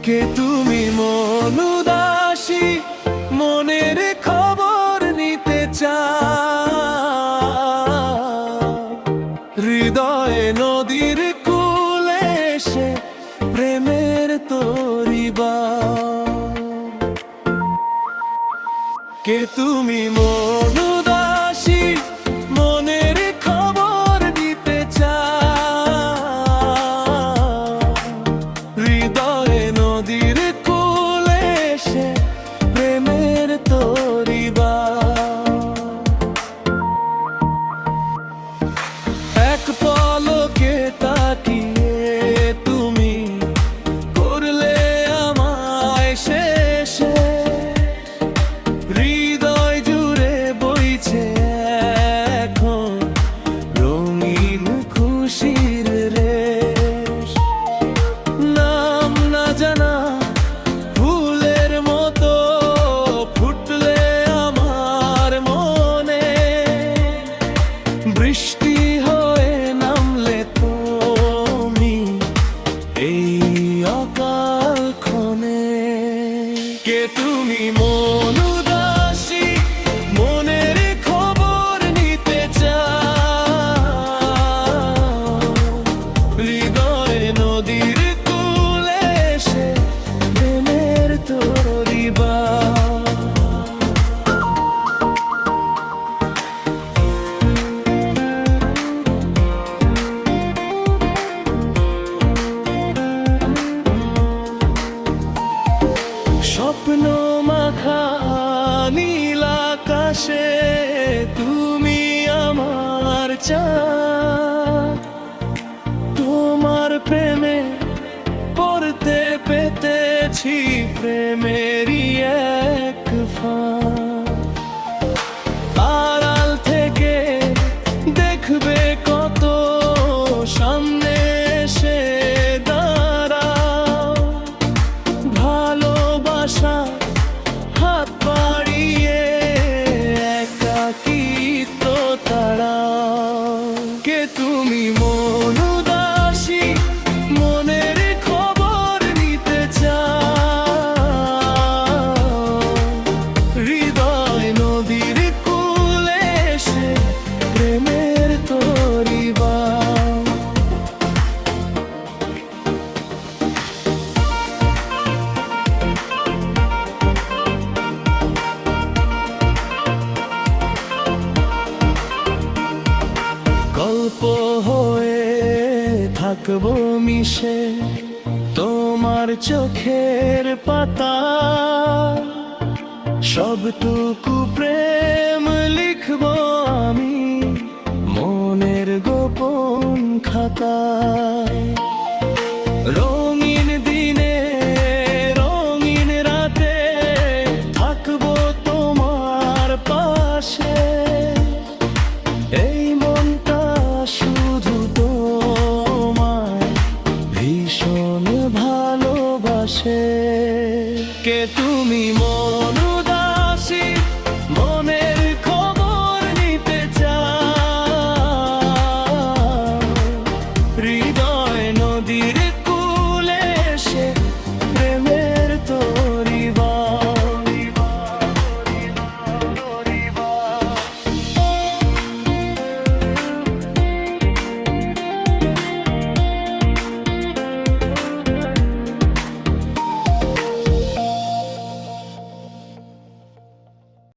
কে তুমি মন উদাসী, মনের খবর নিতে চাও, হৃদয়ে নদীর কূলে এসে প্রেমের তরি বাও। কে তুমি মন উদাসী, মনের খবর নিতে চাও, হৃদয়ে নদীর কূলে এসে প্রেমের তরি বাও। এক পলকে তাকিয়ে তুমি করলে আমায় শেষ, হৃদয় জুড়ে বইছে এখন রঙিন খুশির রেশ। নাম না জানা ফুলের মতো ফুটলে আমার মনে, বৃষ্টি হয়ে নামলে তুমি এই অকাল ক্ষণে। কে তুমি মন উদাসী, মনের খবর নিতে চাও, হৃদয়ে নদীর কূলে এসে প্রেমের তরি বাও। স্বপ্ন মাখা নীল আকাশে তুমি আমার চাঁদ, তোমার প্রেমে পড়তে পেতেছি প্রেমেরই এক ফাঁদ। আড়াল থেকে দেখবে কত সামনে এসে দাঁড়াও, ভালোবাসা হাত বাড়িয়ে একাকিত্ব তাড়াও। কে তুমি মন উদাসী, মনের খবর নিতে চাও, হৃদয় নদীর কূলে এসে প্রেমের তরি বাও। গল্প হয়ে থাকবো মিশে তোমার চোখের পাতা, সবটুকু প্রেম লিখবো আমি মনের গোপন খাতায়।